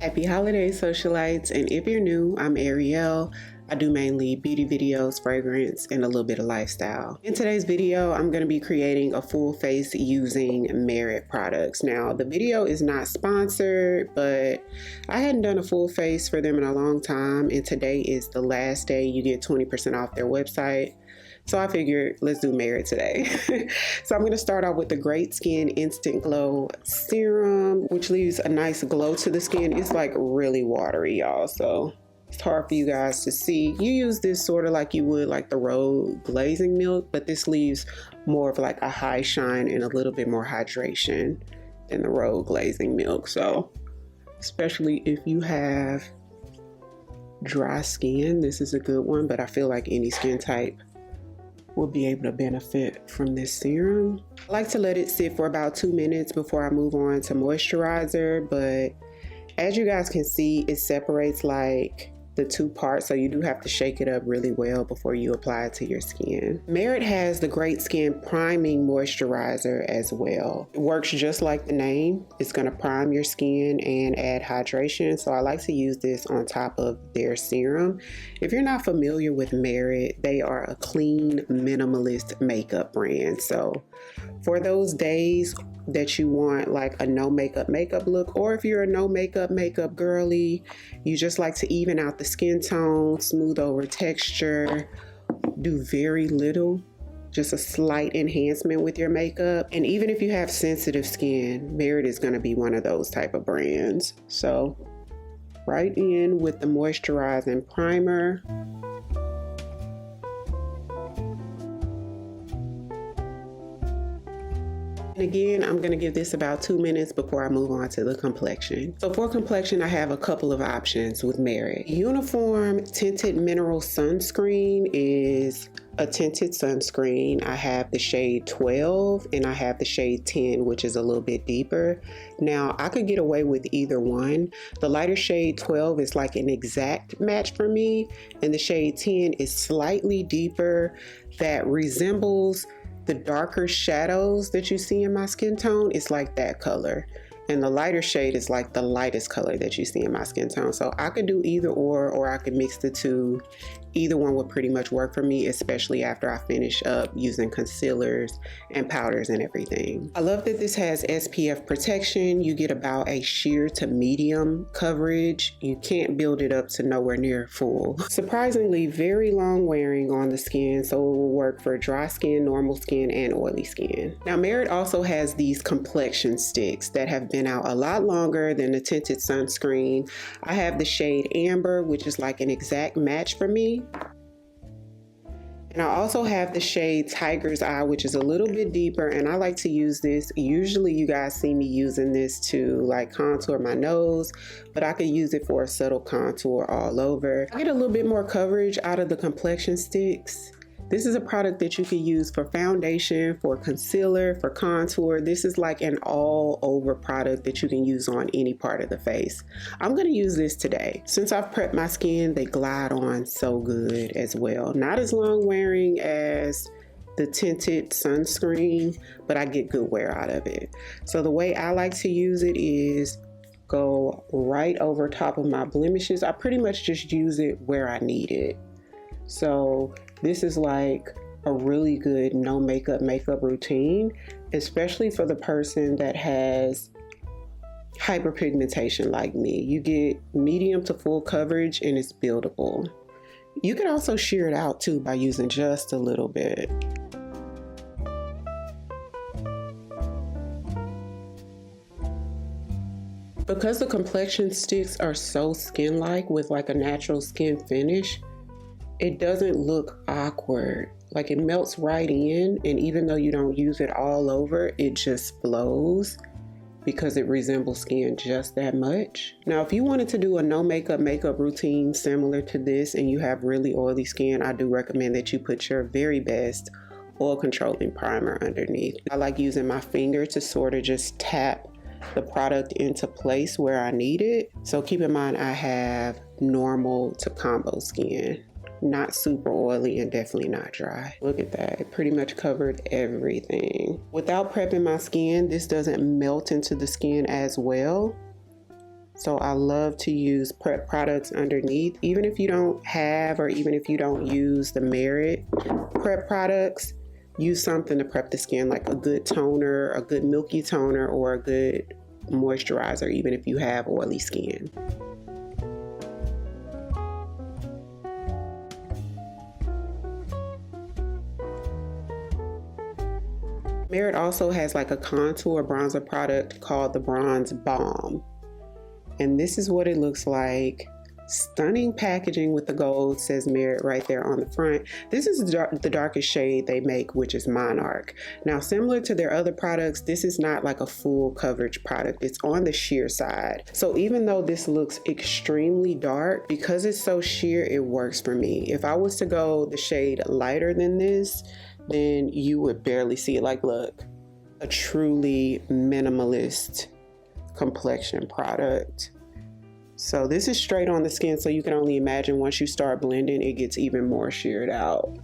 Happy holidays, socialites, and if you're new, I'm Ariell. I do mainly beauty videos, fragrance, and a little bit of lifestyle. In today's video, I'm going to be creating a full face using Merit products. Now, the video is not sponsored, but I hadn't done a full face for them in a long time, and today is the last day you get 20% off their website. So I figured, let's do Merit today. So I'm going to start off with the Great Skin Instant Glow Serum, which leaves a nice glow to the skin. It's like really watery, y'all, so it's hard for you guys to see. You use this sort of like you would like the Rose Glazing Milk, but this leaves more of like a high shine and a little bit more hydration than the Rose Glazing Milk. So especially if you have dry skin, this is a good one, but I feel like any skin type will be able to benefit from this serum. I like to let it sit for about 2 minutes before I move on to moisturizer, but as you guys can see, it separates like the two parts, so you do have to shake it up really well before you apply it to your skin. Merit has the Great Skin Priming Moisturizer as well. It works just like the name. It's going to prime your skin and add hydration, so I like to use this on top of their serum. If you're not familiar with Merit, they are a clean, minimalist makeup brand. So for those days that you want like a no makeup look, or if you're a no makeup girly, you just like to even out the skin tone, smooth over texture, do very little, just a slight enhancement with your makeup. And even if you have sensitive skin, Merit is going to be one of those type of brands. So right in with the moisturizing primer. Again, I'm going to give this about 2 minutes before I move on to the complexion. So for complexion, I have a couple of options with Merit. Uniform Tinted Mineral Sunscreen is a tinted sunscreen. I have the shade 12 and I have the shade 10, which is a little bit deeper. Now, I could get away with either one. The lighter shade 12 is like an exact match for me, and the shade 10 is slightly deeper that resembles the darker shadows that you see in my skin tone. Is like that color, and the lighter shade is like the lightest color that you see in my skin tone. So I could do either or I could mix the two. Either one would pretty much work for me, especially after I finish up using concealers and powders and everything. I love that this has SPF protection. You get about a sheer to medium coverage. You can't build it up to nowhere near full. Surprisingly, very long wearing on the skin, so it will work for dry skin, normal skin, and oily skin. Now, Merit also has these complexion sticks that have been out a lot longer than the tinted sunscreen. I have the shade Amber, which is like an exact match for me. And I also have the shade Tiger's Eye, which is a little bit deeper, and I like to use this. Usually you guys see me using this to like contour my nose, but I could use it for a subtle contour all over. I get a little bit more coverage out of the complexion sticks. This is a product that you can use for foundation, for concealer, for contour. This is like an all over product that you can use on any part of the face. I'm gonna use this today. Since I've prepped my skin, they glide on so good as well. Not as long wearing as the tinted sunscreen, but I get good wear out of it. So the way I like to use it is go right over top of my blemishes. I pretty much just use it where I need it. So this is like a really good no makeup routine, especially for the person that has hyperpigmentation like me. You get medium to full coverage and it's buildable. You can also sheer it out too by using just a little bit. Because the complexion sticks are so skin-like with like a natural skin finish, it doesn't look awkward. Like it melts right in, and even though you don't use it all over, it just flows because it resembles skin just that much. Now, if you wanted to do a no makeup routine similar to this and you have really oily skin, I do recommend that you put your very best oil controlling primer underneath. I like using my finger to sort of just tap the product into place where I need it. So keep in mind, I have normal to combo skin. Not super oily and definitely not dry. Look at that, it pretty much covered everything. Without prepping my skin, this doesn't melt into the skin as well. So I love to use prep products underneath, even if you don't have, or even if you don't use the Merit prep products, use something to prep the skin, like a good toner, a good milky toner, or a good moisturizer, even if you have oily skin. Merit also has like a contour bronzer product called the Bronze Balm. And this is what it looks like. Stunning packaging with the gold, says Merit right there on the front. This is the darkest shade they make, which is Monarch. Now, similar to their other products, this is not like a full coverage product. It's on the sheer side. So even though this looks extremely dark, because it's so sheer, it works for me. If I was to go the shade lighter than this, then you would barely see it. Like, look, a truly minimalist complexion product. So this is straight on the skin, so you can only imagine once you start blending, it gets even more sheared out.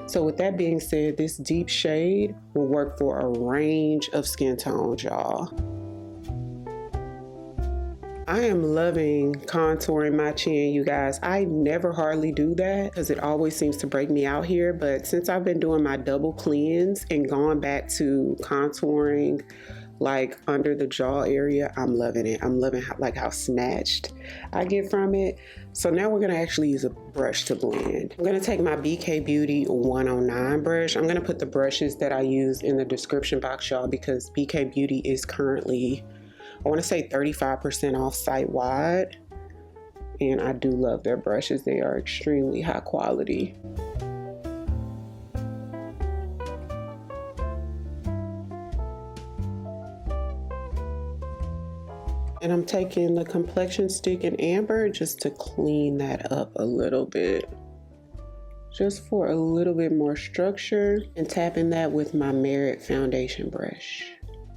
So with that being said, this deep shade will work for a range of skin tones, y'all. I am loving contouring my chin, you guys. I never hardly do that because it always seems to break me out here. But since I've been doing my double cleanse and gone back to contouring like under the jaw area, I'm loving it. I'm loving how snatched I get from it. So now we're gonna actually use a brush to blend. I'm gonna take my BK Beauty 109 brush. I'm gonna put the brushes that I use in the description box, y'all, because BK Beauty is currently, I want to say 35% off site-wide, and I do love their brushes. They are extremely high quality. And I'm taking the complexion stick in amber just to clean that up a little bit, just for a little bit more structure, and tapping that with my Merit foundation brush.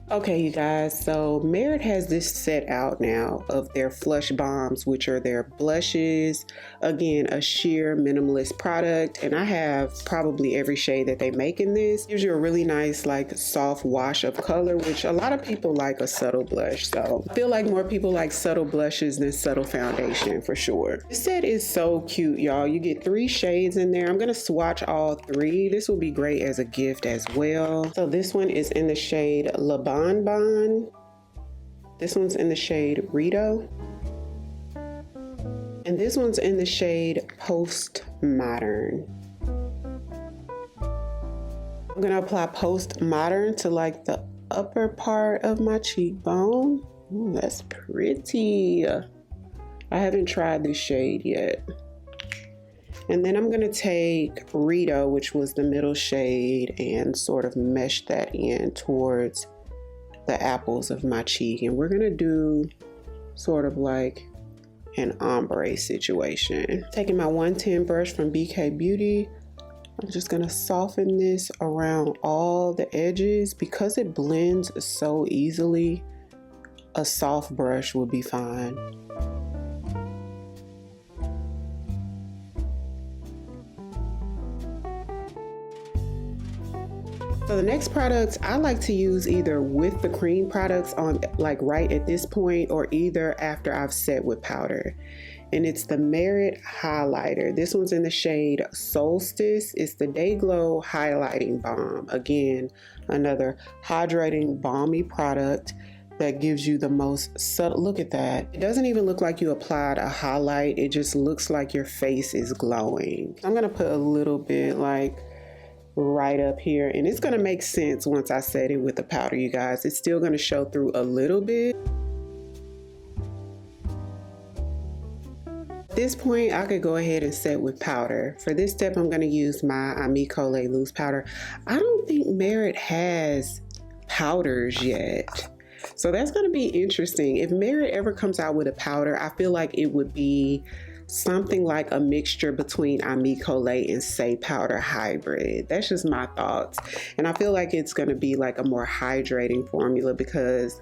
Okay, you guys, so Merit has this set out now of their Flush Bombs, which are their blushes. Again, a sheer minimalist product, and I have probably every shade that they make in this. Gives you a really nice, like, soft wash of color, which a lot of people like a subtle blush. So I feel like more people like subtle blushes than subtle foundation for sure. This set is so cute, y'all. You get 3 shades in there. I'm gonna swatch all 3. This will be great as a gift as well. So this one is in the shade La Bon. This one's in the shade Rito, and this one's in the shade Postmodern. I'm gonna apply Postmodern to like the upper part of my cheekbone. Ooh, that's pretty. I haven't tried this shade yet. And then I'm gonna take Rito, which was the middle shade, and sort of mesh that in towards the apples of my cheek, and we're gonna do sort of like an ombre situation. Taking my 110 brush from BK Beauty, I'm just gonna soften this around all the edges. Because it blends so easily, a soft brush would be fine. So the next products I like to use either with the cream products on, like right at this point, or either after I've set with powder. And it's the Merit highlighter. This one's in the shade Solstice. It's the Day Glow Highlighting Balm. Again, another hydrating, balmy product that gives you the most subtle, look at that. It doesn't even look like you applied a highlight. It just looks like your face is glowing. I'm gonna put a little bit like right up here, and it's gonna make sense once I set it with the powder, you guys. It's still gonna show through a little bit. At this point, I could go ahead and set with powder. For this step, I'm gonna use my Pkwy loose powder. I don't think Merit has powders yet, so that's gonna be interesting. If Merit ever comes out with a powder, I feel like it would be something like a mixture between Pkwy and Say Powder hybrid. That's just my thoughts. And I feel like it's gonna be like a more hydrating formula, because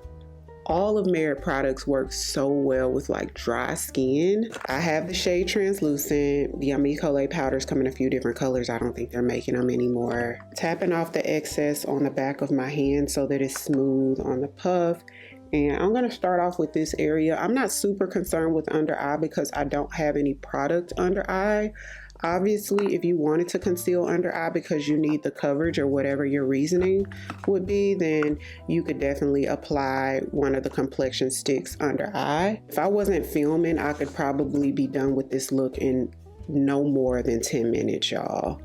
all of Merit products work so well with like dry skin. I have the shade Translucent. The Pkwy powders come in a few different colors. I don't think they're making them anymore. Tapping off the excess on the back of my hand so that it's smooth on the puff. And I'm going to start off with this area. I'm not super concerned with under eye because I don't have any product under eye. Obviously, if you wanted to conceal under eye because you need the coverage or whatever your reasoning would be, then you could definitely apply one of the complexion sticks under eye. If I wasn't filming, I could probably be done with this look in no more than 10 minutes, y'all.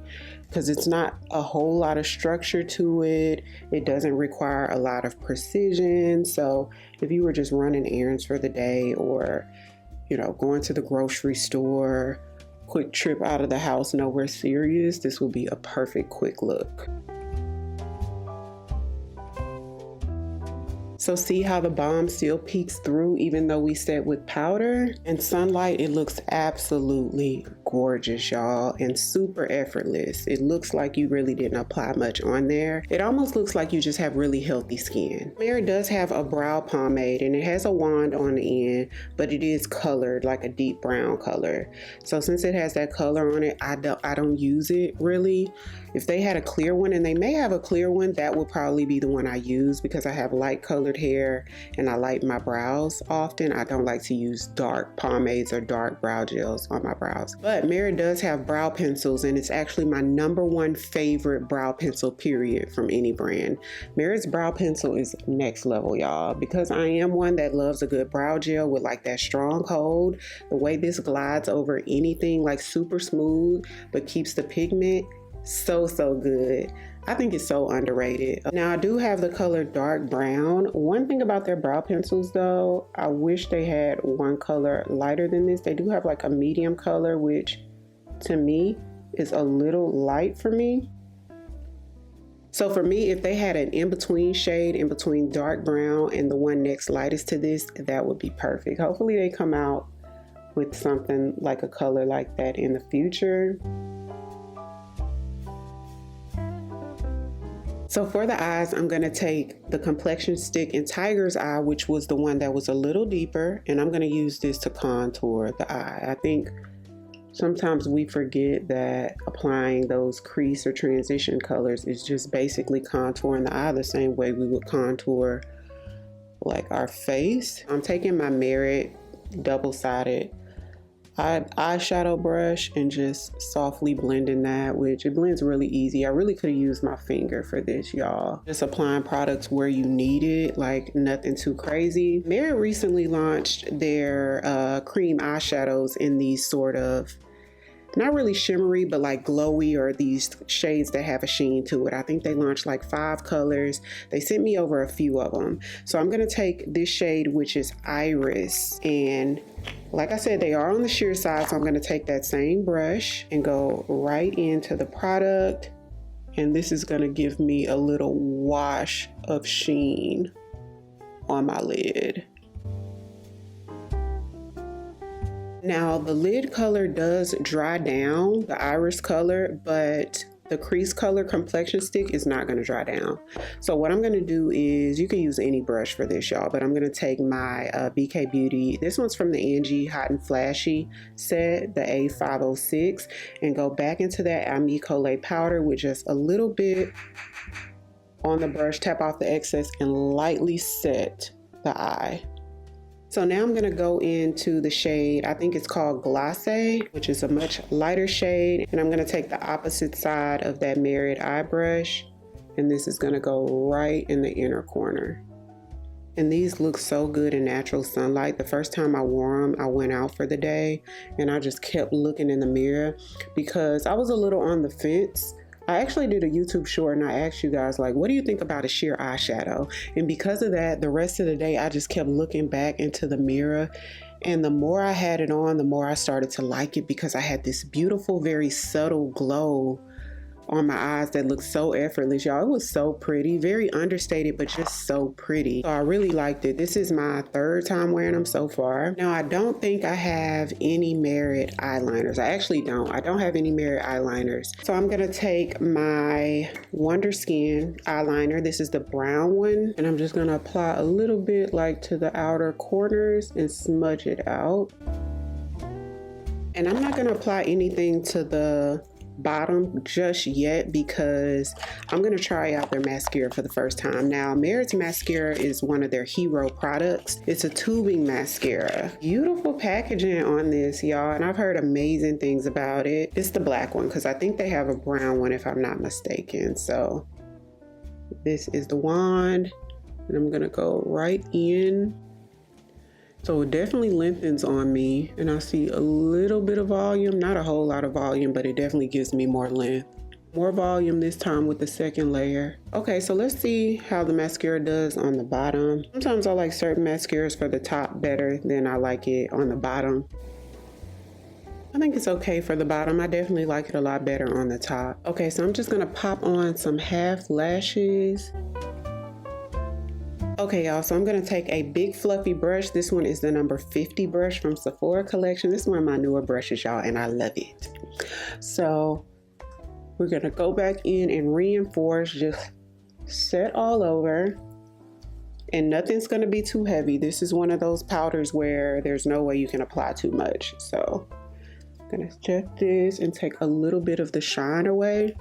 Because it's not a whole lot of structure to it. It doesn't require a lot of precision. So if you were just running errands for the day or, you know, going to the grocery store, quick trip out of the house, nowhere serious, this will be a perfect quick look. So see how the balm still peeks through even though we set with powder? In sunlight, it looks absolutely gorgeous, y'all, and super effortless. It looks like you really didn't apply much on there. It almost looks like you just have really healthy skin. Merit does have a brow pomade and it has a wand on the end, but it is colored like a deep brown color. So since it has that color on it, I don't use it really. If they had a clear one, and they may have a clear one, that would probably be the one I use because I have light colored hair and I light my brows often. I don't like to use dark pomades or dark brow gels on my brows. But Merit does have brow pencils, and it's actually my #1 favorite brow pencil period from any brand. Merit's brow pencil is next level, y'all, because I am one that loves a good brow gel with like that strong hold. The way this glides over anything, like super smooth, but keeps the pigment so good. I think it's so underrated. Now I do have the color dark brown. One thing about their brow pencils though, I wish they had one color lighter than this. They do have like a medium color, which to me is a little light for me. So for me, if they had an in-between shade in between dark brown and the one next lightest to this, that would be perfect. Hopefully they come out with something like a color like that in the future. So for the eyes, I'm going to take the complexion stick in Tiger's Eye, which was the one that was a little deeper, and I'm going to use this to contour the eye. I think sometimes we forget that applying those crease or transition colors is just basically contouring the eye the same way we would contour like our face. I'm taking my Merit double-sided eyeshadow brush and just softly blending that, which it blends really easy. I really could have used my finger for this, y'all. Just applying products where you need it, like nothing too crazy. Merit recently launched their cream eyeshadows in these sort of, not really shimmery, but like glowy, or these shades that have a sheen to it. I think they launched like 5 colors. They sent me over a few of them. So I'm gonna take this shade, which is Iris, and like I said, they are on the sheer side, so I'm gonna take that same brush and go right into the product. And this is gonna give me a little wash of sheen on my lid. Now the lid color does dry down, the iris color, but the crease color complexion stick is not going to dry down. So what I'm going to do is, you can use any brush for this, y'all, but I'm going to take my BK Beauty, this one's from the Angie Hot and Flashy set, the A506, and go back into that Pkwy powder with just a little bit on the brush, tap off the excess, and lightly set the eye. So now I'm gonna go into the shade, I think it's called Glacé, which is a much lighter shade. And I'm gonna take the opposite side of that Merit eye brush, and this is gonna go right in the inner corner. And these look so good in natural sunlight. The first time I wore them, I went out for the day and I just kept looking in the mirror because I was a little on the fence. I actually did a YouTube short and I asked you guys, like, what do you think about a sheer eyeshadow? And because of that, the rest of the day, I just kept looking back into the mirror. And the more I had it on, the more I started to like it because I had this beautiful, very subtle glow on my eyes that looked so effortless, y'all. It was so pretty, very understated, but just so pretty. So I really liked it. This is my third time wearing them so far. Now, I don't think I have any Merit eyeliners. I actually don't. I don't have any Merit eyeliners. So I'm gonna take my Wonder Skin eyeliner. This is the brown one. And I'm just gonna apply a little bit like to the outer corners and smudge it out. And I'm not gonna apply anything to the bottom just yet because I'm gonna try out their mascara for the first time. Now, Merit's mascara is one of their hero products. It's a tubing mascara. Beautiful packaging on this, y'all, and I've heard amazing things about it. It's the black one because I think they have a brown one if I'm not mistaken. So this is the wand, and I'm gonna go right in. So it definitely lengthens on me, and I see a little bit of volume, not a whole lot of volume, but it definitely gives me more length. More volume this time with the second layer. Okay, so let's see how the mascara does on the bottom. Sometimes I like certain mascaras for the top better than I like it on the bottom. I think it's okay for the bottom. I definitely like it a lot better on the top. Okay, so I'm just gonna pop on some half lashes. Okay, y'all, so I'm gonna take a big fluffy brush. This one is the number 50 brush from Sephora collection. This is one of my newer brushes, y'all, and I love it. So we're gonna go back in and reinforce, just set all over, and nothing's gonna be too heavy. This is one of those powders where there's no way you can apply too much. So I'm gonna check this and take a little bit of the shine away.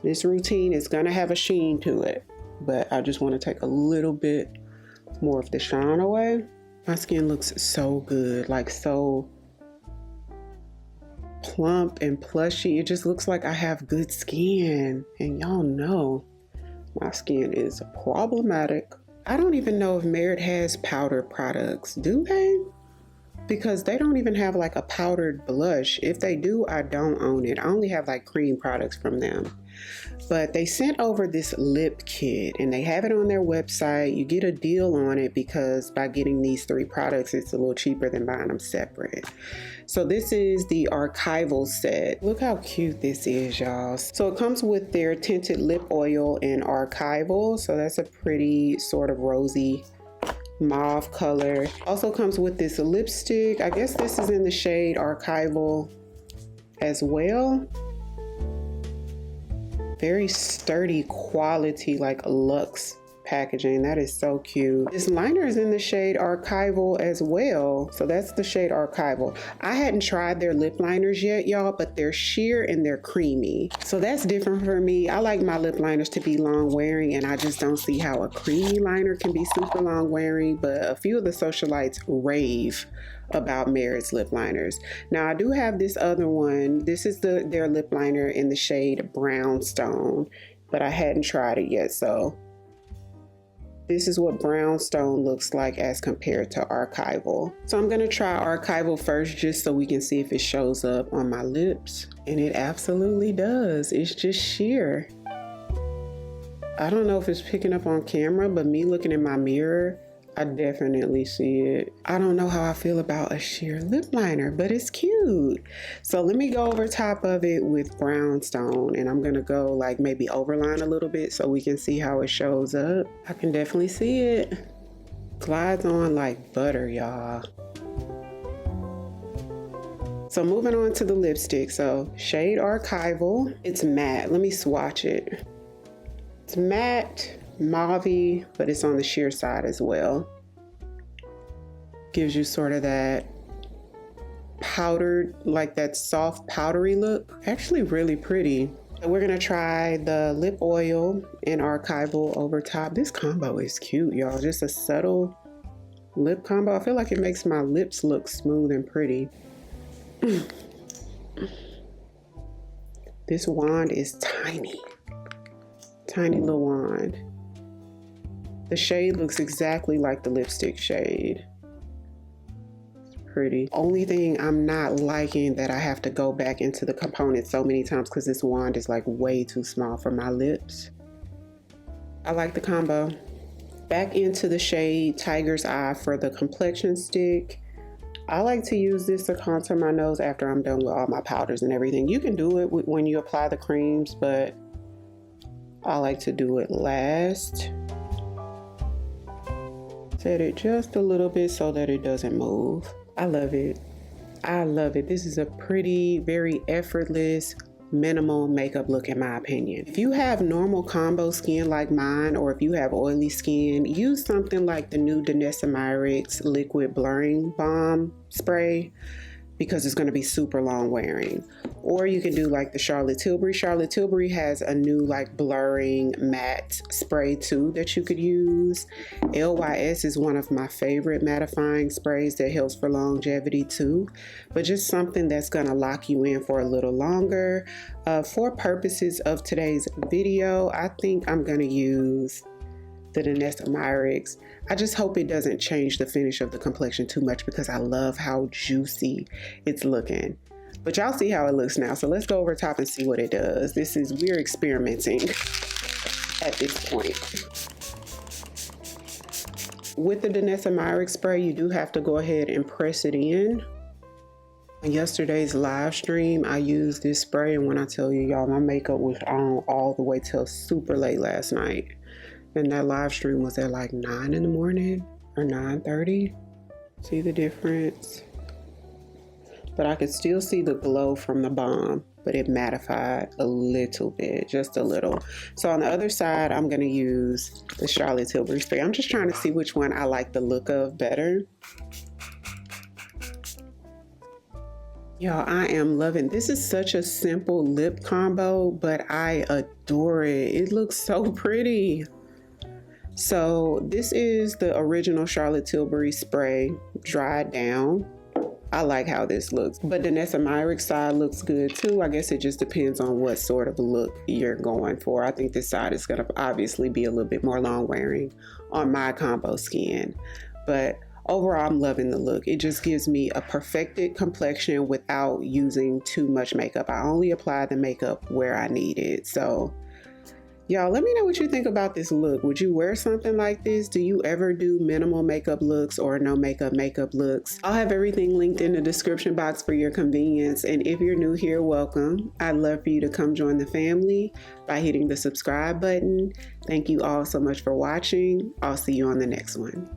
This routine is gonna have a sheen to it, but I just want to take a little bit more of the shine away. My skin looks so good, like so plump and plushy. It just looks like I have good skin, and y'all know my skin is problematic. I don't even know if Merit has powder products, do they? Because they don't even have like a powdered blush. If they do, I don't own it. I only have like cream products from them. But they sent over this lip kit, and they have it on their website. You get a deal on it because by getting these 3 products, it's a little cheaper than buying them separate. So this is the archival set. Look how cute this is, y'all. So it comes with their tinted lip oil and archival. So that's a pretty sort of rosy mauve color. Also comes with this lipstick. I guess this is in the shade archival as well. Very sturdy quality, like luxe packaging. That is so cute. This liner is in the shade archival as well. So that's the shade archival. I hadn't tried their lip liners yet, y'all, but they're sheer and they're creamy. So that's different for me. I like my lip liners to be long wearing, and I just don't see how a creamy liner can be super long wearing, but a few of the socialites rave about Merit's lip liners. Now I do have this other one. This is their lip liner in the shade Brownstone, but I hadn't tried it yet. So this is what Brownstone looks like as compared to archival. So I'm gonna try archival first just so we can see if it shows up on my lips. And it absolutely does. It's just sheer. I don't know if it's picking up on camera, but me looking in my mirror, I definitely see it. I don't know how I feel about a sheer lip liner, but it's cute. So let me go over top of it with Brownstone, and I'm gonna go like maybe overline a little bit so we can see how it shows up. I can definitely see it. Glides on like butter, y'all. So moving on to the lipstick. So shade Archival. It's matte. Let me swatch it. It's matte, mauve-y, but it's on the sheer side as well. Gives you sort of that powdered, like that soft powdery look. Actually really pretty. So we're gonna try the lip oil and Archival over top. This combo is cute, y'all. Just a subtle lip combo. I feel like it makes my lips look smooth and pretty. This wand is tiny. Tiny little wand. The shade looks exactly like the lipstick shade. It's pretty. Only thing I'm not liking that I have to go back into the components so many times because this wand is like way too small for my lips. I like the combo. Back into the shade Tiger's Eye for the complexion stick. I like to use this to contour my nose after I'm done with all my powders and everything. You can do it when you apply the creams, but I like to do it last. Set it just a little bit so that it doesn't move. I love it. I love it. This is a pretty, very effortless, minimal makeup look in my opinion. If you have normal combo skin like mine, or if you have oily skin, use something like the new Danessa Setting liquid blurring balm spray, because it's going to be super long wearing. Or you can do like the Charlotte Tilbury. Charlotte Tilbury has a new like blurring matte spray too that you could use. LYS is one of my favorite mattifying sprays that helps for longevity too, but just something that's going to lock you in for a little longer. For purposes of today's video, I think I'm going to use the Danessa Setting. I just hope it doesn't change the finish of the complexion too much, because I love how juicy it's looking. But y'all see how it looks now, so let's go over top and see what it does. We're experimenting at this point. With the Danessa Setting spray, you do have to go ahead and press it in. On yesterday's live stream, I used this spray, and when I tell you, y'all, my makeup was on all the way till super late last night. And that live stream was at like 9 in the morning or 9:30. See the difference? But I could still see the glow from the balm, but it mattified a little bit, just a little. So on the other side, I'm gonna use the Charlotte Tilbury spray. I'm just trying to see which one I like the look of better. Y'all, I am loving this. Is such a simple lip combo, but I adore it. It looks so pretty. So this is the original Charlotte Tilbury spray dried down. I like how this looks, but Danessa Setting side looks good too. I guess it just depends on what sort of look you're going for. I think this side is going to obviously be a little bit more long wearing on my combo skin, but overall I'm loving the look. It just gives me a perfected complexion without using too much makeup. I only apply the makeup where I need it. So y'all, let me know what you think about this look. Would you wear something like this? Do you ever do minimal makeup looks or no makeup looks? I'll have everything linked in the description box for your convenience. And if you're new here, welcome. I'd love for you to come join the family by hitting the subscribe button. Thank you all so much for watching. I'll see you on the next one.